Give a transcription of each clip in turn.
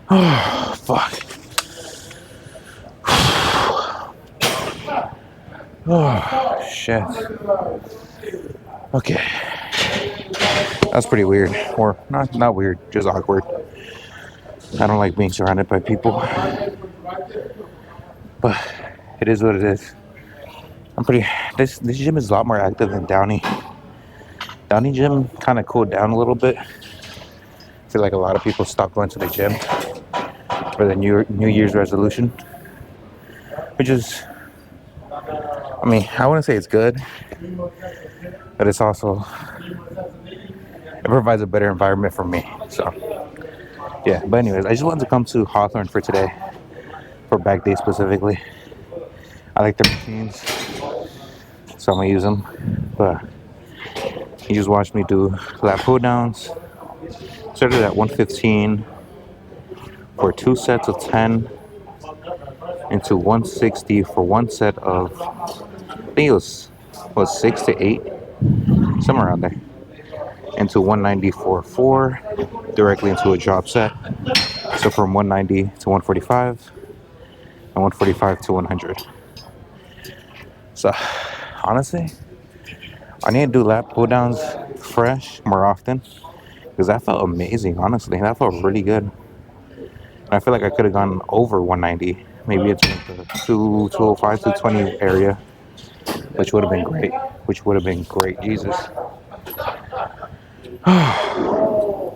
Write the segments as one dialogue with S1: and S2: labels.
S1: Oh, fuck. Oh, shit. Okay. That's pretty weird. Or not weird, just awkward. I don't like being surrounded by people. But it is what it is. I'm pretty this gym is a lot more active than Downey. Downey gym kinda cooled down a little bit. I feel like a lot of people stopped going to the gym for the New Year's resolution. Which is I mean, I wouldn't say it's good, but it's also it provides a better environment for me. So yeah, but anyways, I just wanted to come to Hawthorne for today, for back day specifically. I like their machines, so I'm gonna use them. But you just watched me do lat pull downs. Started at 115 for 2 sets of 10 into 160 for 1 set of, I think it was 6 to 8, somewhere around there, into 190 for 4, directly into a drop set. So from 190 to 145 and 145 to 100. So honestly, I need to do lat pull downs fresh more often because that felt amazing. Honestly, that felt really good. And I feel like I could have gone over 190. Maybe it's like the 205, 220 area, which would have been great. Which would have been great. Jesus.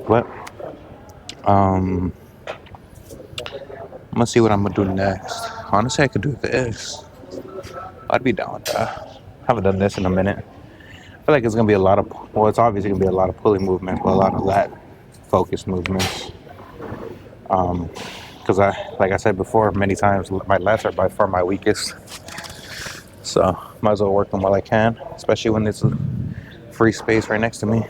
S1: But I'm gonna see what I'm gonna do next. Honestly, I could do this. I'd be down with that. Haven't done this in a minute. I feel like it's gonna be a lot of, well, it's obviously gonna be a lot of pulling movements, but a lot of lat focused movements. Because like I said before, many times, my lats are by far my weakest. So might as well work them while I can, especially when there's free space right next to me.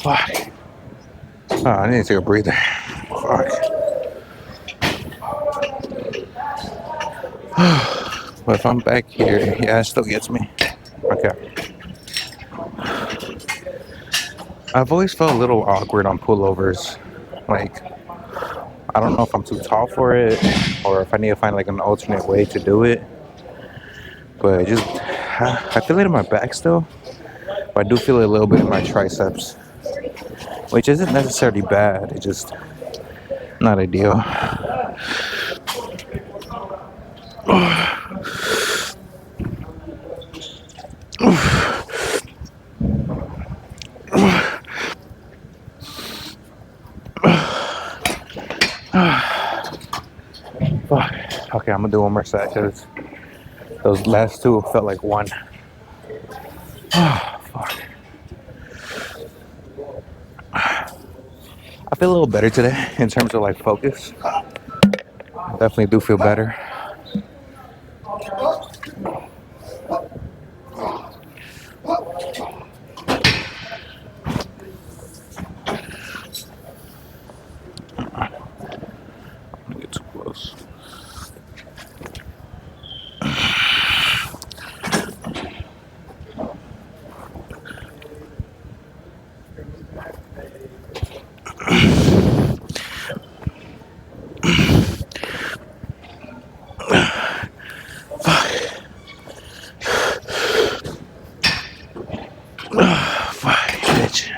S1: Fuck. Oh, I need to take a breather. Fuck. But if I'm back here, yeah, it still gets me. Okay. I've always felt a little awkward on pullovers. Like, I don't know if I'm too tall for it or if I need to find like an alternate way to do it. But I feel it in my back still. But I do feel it a little bit in my triceps, which isn't necessarily bad. It's just not ideal. Okay, I'm gonna do one more set because those last two felt like one. Fuck. I feel a little better today in terms of like focus. I definitely do feel better. Don't get too close. Fuck, bitch.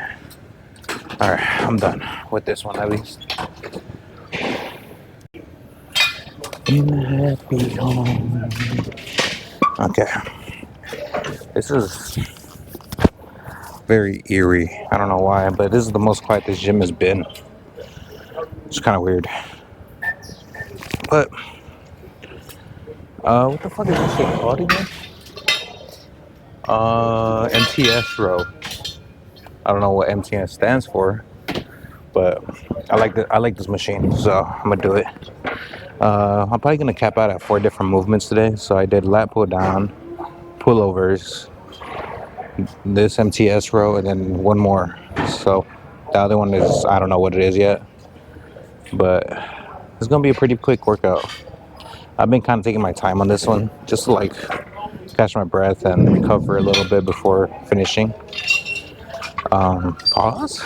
S1: Alright, I'm done with this one at least. In a happy home. Okay. This is very eerie. I don't know why, but this is the most quiet this gym has been. It's kind of weird. But, what the fuck is this shit called again? MTS row. I don't know what MTS stands for, but I like this machine, so I'm gonna do it. I'm probably gonna cap out at 4 different movements today. So I did lat pull down, pullovers, this MTS row, and then one more. So the other one is, I don't know what it is yet, but it's gonna be a pretty quick workout. I've been kind of taking my time on this one, just to like catch my breath and recover a little bit before finishing. Pause.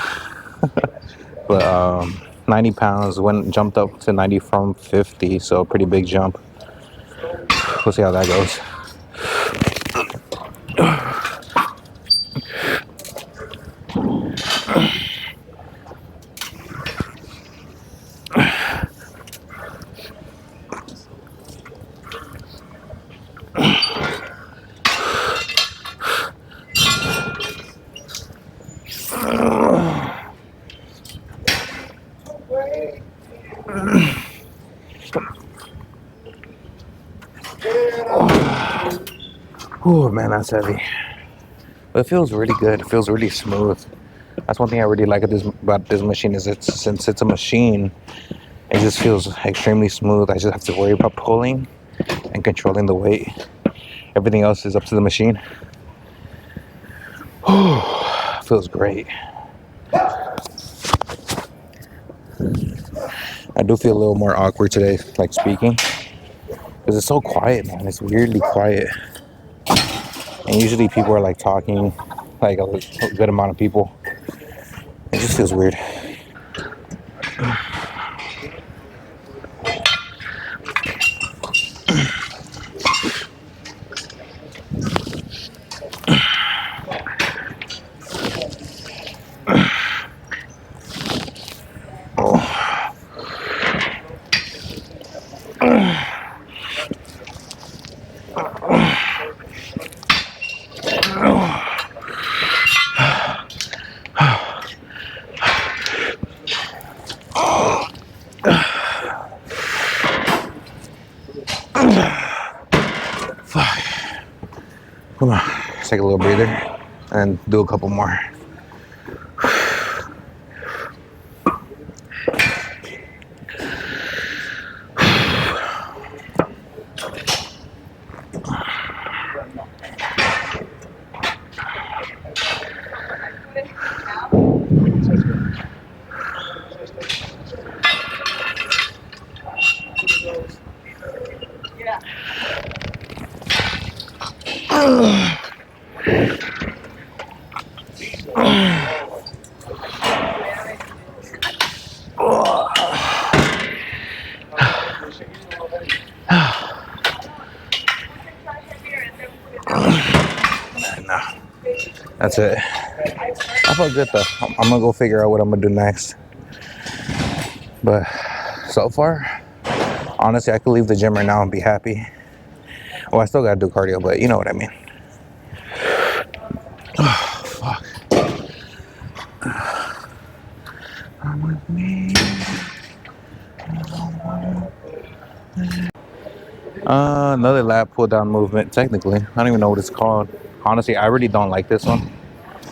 S1: But 90 pounds, jumped up to 90 from 50, so a pretty big jump. We'll see how that goes. Oh man, that's heavy. But it feels really good. It feels really smooth. That's one thing I really like about this machine is since it's a machine, it just feels extremely smooth. I just have to worry about pulling and controlling the weight. Everything else is up to the machine. Feels great. I do feel a little more awkward today, like speaking, because it's so quiet, man. It's weirdly quiet. And usually people are like talking, like a good amount of people. It just feels weird. Come on, let's take a little breather and do a couple more. Nah, that's it. I felt good though. I'm gonna go figure out what I'm gonna do next. But so far, honestly, I could leave the gym right now and be happy. Well, I still gotta do cardio, but you know what I mean. Oh, fuck. Come with me. Another lat pull down movement. Technically, I don't even know what it's called. Honestly, I really don't like this one.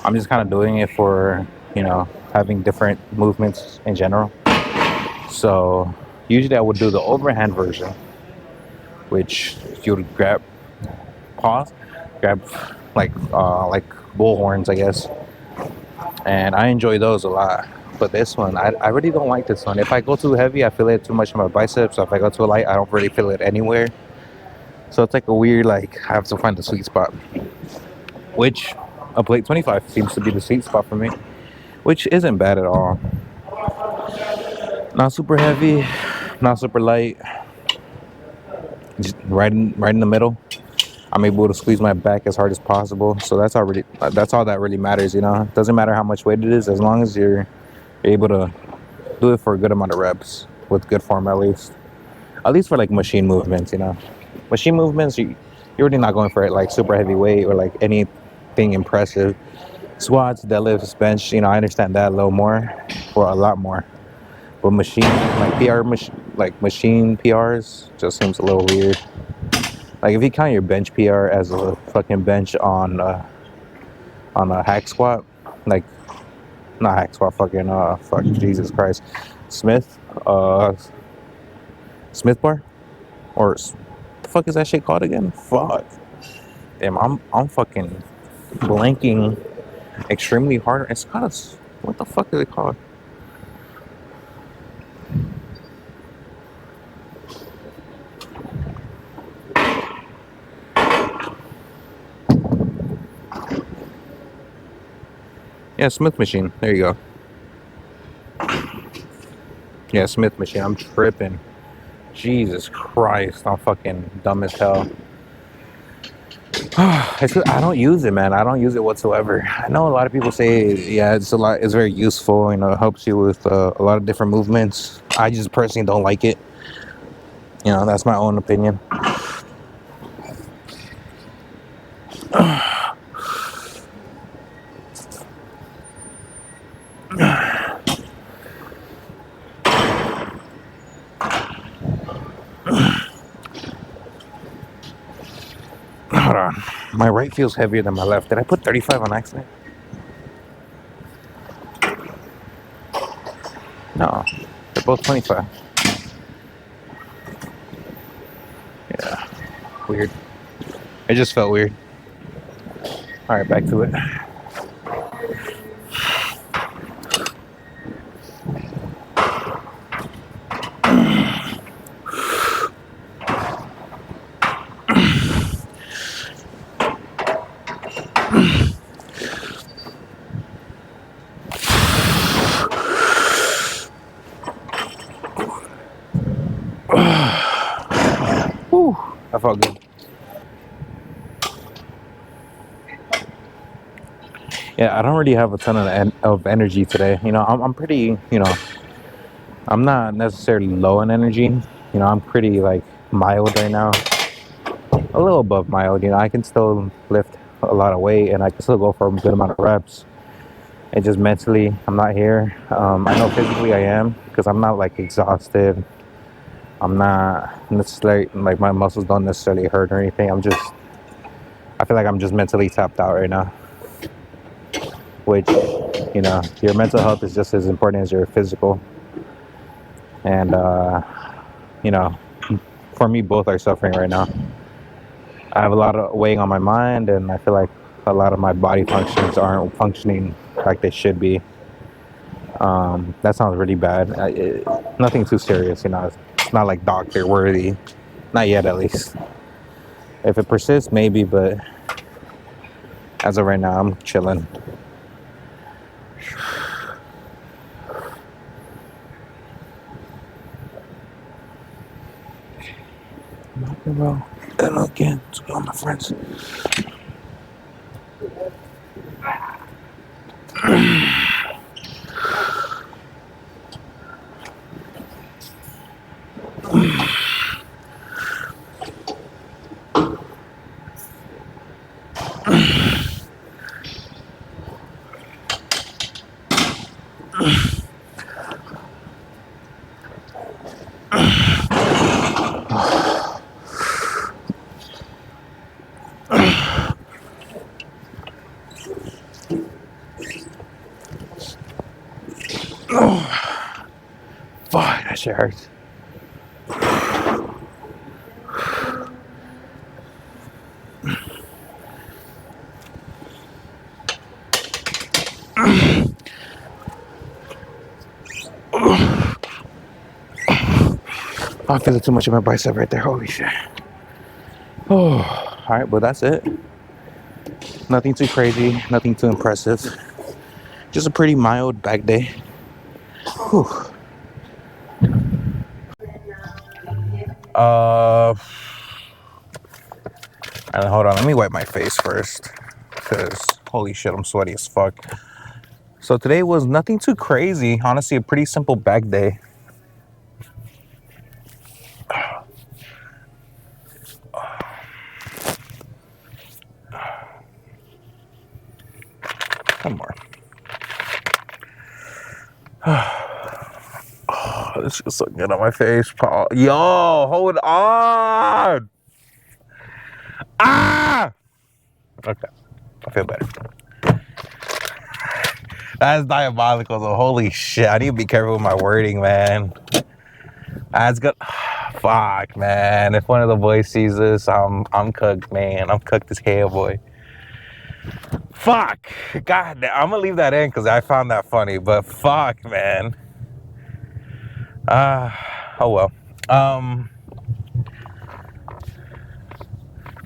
S1: I'm just kind of doing it for having different movements in general. So usually I would do the overhand version, which you would grab like bull horns, I guess. And I enjoy those a lot. But this one, I really don't like this one. If I go too heavy, I feel it too much in my biceps. So if I go too light, I don't really feel it anywhere. So it's like a weird, like, I have to find the sweet spot. Which a plate 25 seems to be the sweet spot for me. Which isn't bad at all. Not super heavy, not super light. Just right in the middle. I'm able to squeeze my back as hard as possible. So that's all that really matters, It doesn't matter how much weight it is, as long as you're able to do it for a good amount of reps with good form, at least. At least for like machine movements. Machine movements, you're really not going for it like super heavy weight or like anything impressive. Squats, deadlifts, bench, I understand that a little more, or a lot more. But machine PRs just seems a little weird. Like if you count your bench PR as a fucking bench on a hack squat, like not hack squat, fuck Jesus Christ, Smith, Smith bar, or the fuck is that shit called again? Fuck. Damn, I'm fucking blanking extremely hard. It's called what the fuck is it called? Yeah, Smith machine. There you go. Yeah, Smith machine. I'm tripping. Jesus Christ, I'm fucking dumb as hell. I don't use it, man. I don't use it whatsoever. I know a lot of people say, yeah, it's very useful. It helps you with a lot of different movements. I just personally don't like it. That's my own opinion. Hold on. My right feels heavier than my left. Did I put 35 on accident? No. They're both 25. Yeah. Weird. It just felt weird. Alright, back to it. Whew, that felt good. Yeah, I don't really have a ton of energy today. I'm pretty, I'm not necessarily low in energy. I'm pretty like mild right now. A little above mild. I can still lift a lot of weight and I can still go for a good amount of reps. And just mentally, I'm not here. I know physically I am because I'm not like exhausted. I'm not necessarily like my muscles don't necessarily hurt or anything. I feel like I'm just mentally tapped out right now. Which, your mental health is just as important as your physical. And, for me, both are suffering right now. I have a lot of weighing on my mind, and I feel like a lot of my body functions aren't functioning like they should be. That sounds really bad. Nothing too serious, It's not like doctor worthy. Not yet, at least. If it persists, maybe, but as of right now, I'm chilling. Well, and again, let's go, my friends. shit hurts. I feel it too much in my bicep right there. Holy shit. Oh, all right, but that's it. Nothing too crazy, nothing too impressive. Just a pretty mild back day. Whew. And hold on, let me wipe my face first, because holy shit, I'm sweaty as fuck. So today was nothing too crazy. Honestly, a pretty simple back day. One more. Oh, this feels so good on my face, Paul. Yo, hold on. Ah! Okay, I feel better. That's diabolical, though. Holy shit, I need to be careful with my wording, man. That's good. Fuck, man. If one of the boys sees this, I'm cooked, man. I'm cooked as hell, boy. Fuck. God, I'm gonna leave that in because I found that funny. But fuck, man. Oh well.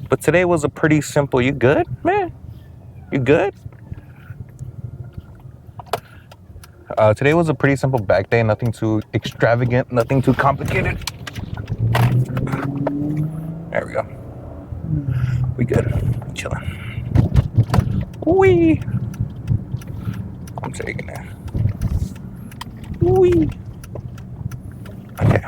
S1: But today was a pretty simple. You good, man? You good? Today was a pretty simple back day. Nothing too extravagant. Nothing too complicated. There we go. We good. Chilling. Wee. I'm taking that. Wee. Okay.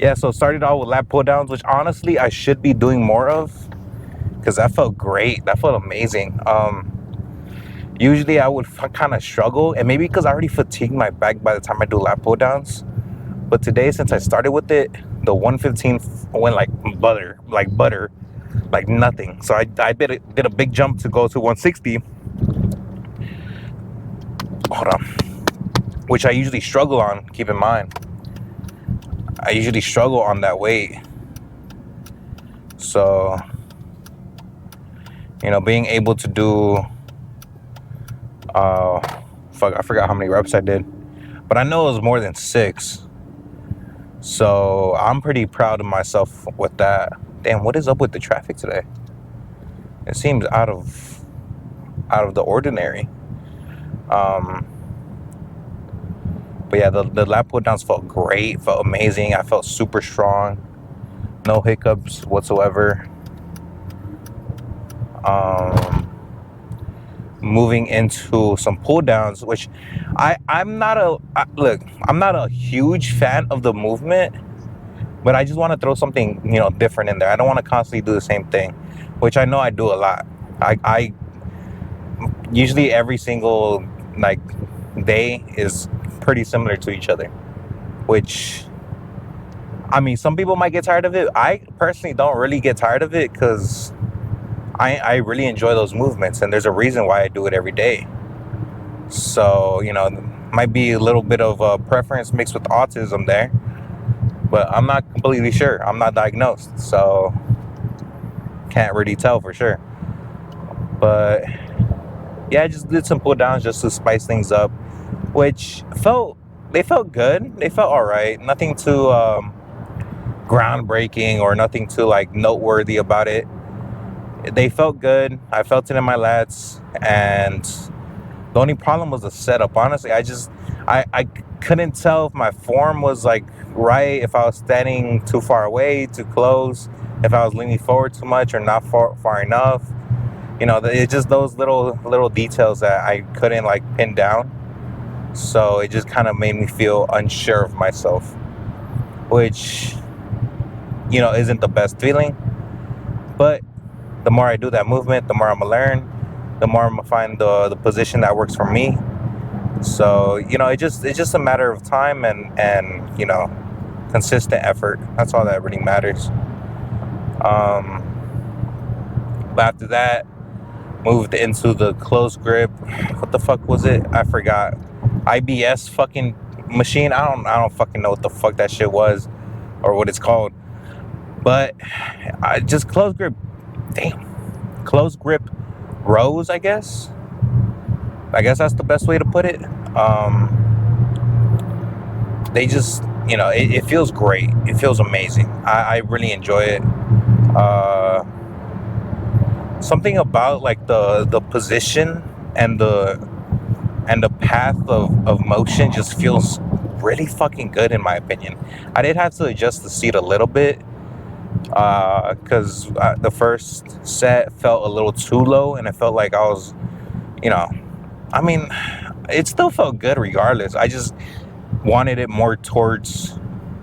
S1: Yeah, so started out with lat pull downs, which honestly I should be doing more of, because that felt great. That felt amazing. Usually I would kind of struggle, and maybe because I already fatigued my back by the time I do lat pull downs. But today, since I started with it, the 115 went like butter, like nothing. So I did a big jump to go to 160. Hold on. Which I usually struggle on, keep in mind. I usually struggle on that weight. So, you know, being able to do, I forgot how many reps I did. But I know it was more than 6. So I'm pretty proud of myself with that. Damn, what is up with the traffic today? It seems out of the ordinary. But yeah, the lat pull downs felt great, felt amazing. I felt super strong, no hiccups whatsoever. Moving into some pull downs, which I'm not a huge fan of the movement, but I just want to throw something, you know, different in there. I don't want to constantly do the same thing, which I know I do a lot. I usually every single like day is pretty similar to each other, which, I mean, some people might get tired of it. I personally don't really get tired of it because I really enjoy those movements, and there's a reason why I do it every day. So, you know, might be a little bit of a preference mixed with autism there, but I'm not completely sure. I'm not diagnosed, so can't really tell for sure. But yeah, I just did some pull downs just to spice things up, which felt good. They felt all right. Nothing too groundbreaking or nothing too like noteworthy about it. They felt good. I felt it in my lats, and the only problem was the setup. Honestly, I couldn't tell if my form was like right, if I was standing too far away, too close, if I was leaning forward too much or not far enough. You know, it's just those little details that I couldn't like pin down. So it just kind of made me feel unsure of myself, which, you know, isn't the best feeling. But the more I do that movement, the more I'm gonna learn, the more I'm gonna find the position that works for me. So, you know, it's just a matter of time and you know, consistent effort. That's all that really matters. But after that, moved into the close grip. What the fuck was it? I forgot. IBS fucking machine. I don't fucking know what the fuck that shit was or what it's called. But I just close grip. Damn. Close grip rows, I guess. I guess that's the best way to put it. They just, it feels great. It feels amazing. I really enjoy it. Something about like the position and the path of motion just feels really fucking good in my opinion. I did have to adjust the seat a little bit because the first set felt a little too low, and it felt like I was, I mean, it still felt good regardless. I just wanted it more towards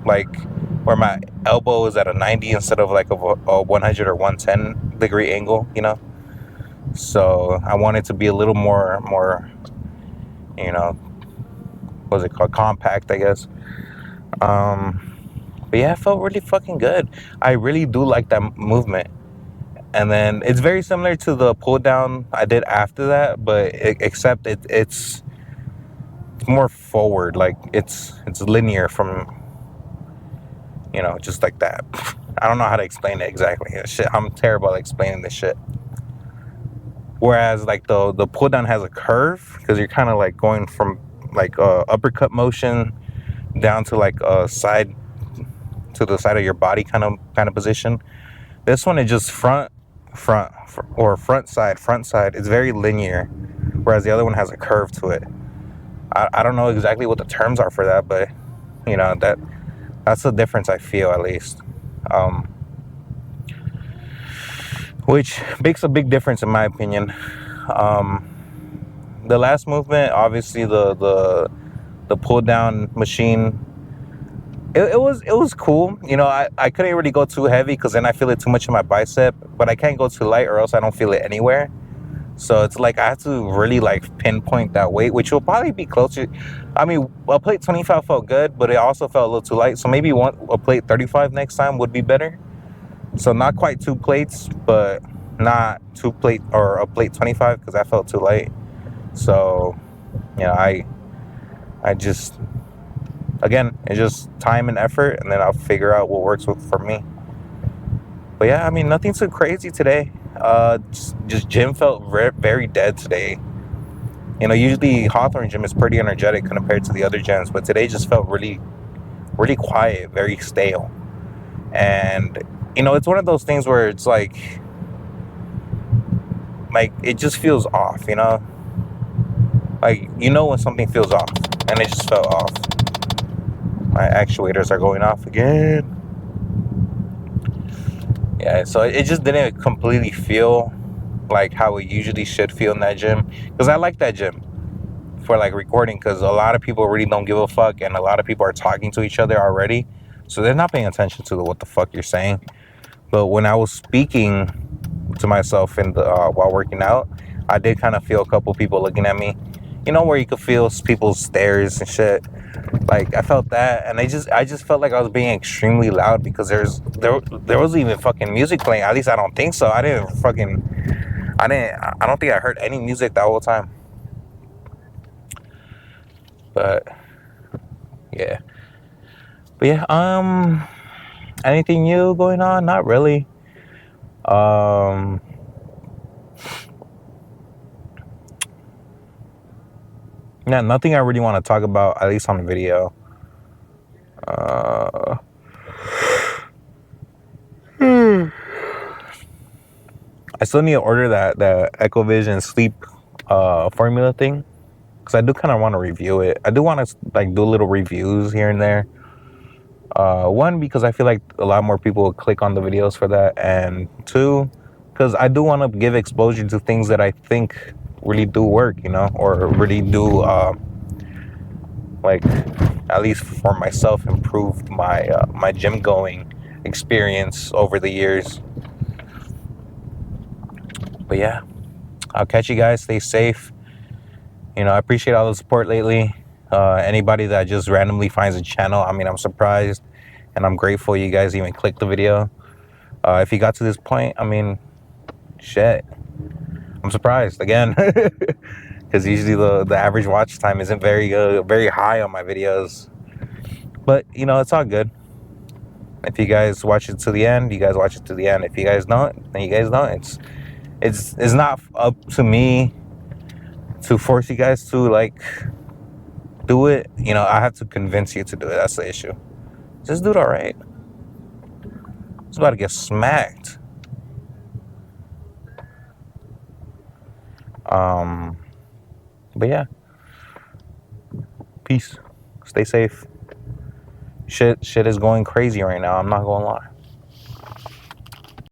S1: like where my elbow is at a 90 instead of like a 100 or 110 degree angle, So I wanted to be a little more, what's it called? Compact, I guess. But yeah, it felt really fucking good. I really do like that movement. And then it's very similar to the pull down I did after that, but except it's more forward. Like it's linear from, just like that. I don't know how to explain it exactly. Shit, I'm terrible at explaining this shit. Whereas like the pull down has a curve because you're kind of like going from like uppercut motion down to like a side to the side of your body kind of position. This one is just front side. It's very linear, whereas the other one has a curve to it. I don't know exactly what the terms are for that, but that's the difference I feel, at least. Which makes a big difference in my opinion. The last movement, obviously the pull down machine, it was cool. I couldn't really go too heavy because then I feel it too much in my bicep, but I can't go too light or else I don't feel it anywhere. So it's like I have to really like pinpoint that weight, which will probably be closer. I mean, a plate 25 felt good, but it also felt a little too light. So maybe a plate 35 next time would be better. So not quite 2 plates, but not 2 plate or a plate 25 because that felt too light. So, I just, again, it's just time and effort, and then I'll figure out what works for me. But yeah, I mean, nothing too crazy today. Just gym felt very dead today. Usually Hawthorne gym is pretty energetic compared to the other gyms, but today just felt really, really quiet, very stale. And, it's one of those things where it's like it just feels off, Like, when something feels off, and it just felt off. My actuators are going off again. Yeah, so it just didn't completely feel like how it usually should feel in that gym. Because I like that gym for like recording, because a lot of people really don't give a fuck, and a lot of people are talking to each other already. So they're not paying attention to what the fuck you're saying. But when I was speaking to myself while working out, I did kind of feel a couple people looking at me. Where you could feel people's stares and shit. Like I felt that, and I just felt like I was being extremely loud because there wasn't even fucking music playing. At least I don't think so. I don't think I heard any music that whole time. But yeah. Anything new going on? Not really. Yeah, nothing I really want to talk about, at least on video. I still need to order that EchoVision sleep formula thing, because I do kind of want to review it. I do want to like do little reviews here and there. One, because I feel like a lot more people will click on the videos for that, and 2, because I do want to give exposure to things that I think really do work, or really do like, at least for myself, improve my gym going experience over the years. But yeah, I'll catch you guys. Stay safe. I appreciate all the support lately. Anybody that just randomly finds a channel, I mean, I'm surprised, and I'm grateful you guys even clicked the video. If you got to this point, I mean, shit, I'm surprised again. because usually the average watch time isn't very high on my videos. But you know, it's all good. If you guys watch it to the end, you guys watch it to the end. If you guys don't, then you guys don't. It's not up to me to force you guys to like do it. You know, I have to convince you to do it. That's the issue. Just do it all right. It's about to get smacked. But yeah, peace. Stay safe. Shit is going crazy right now. I'm not gonna lie.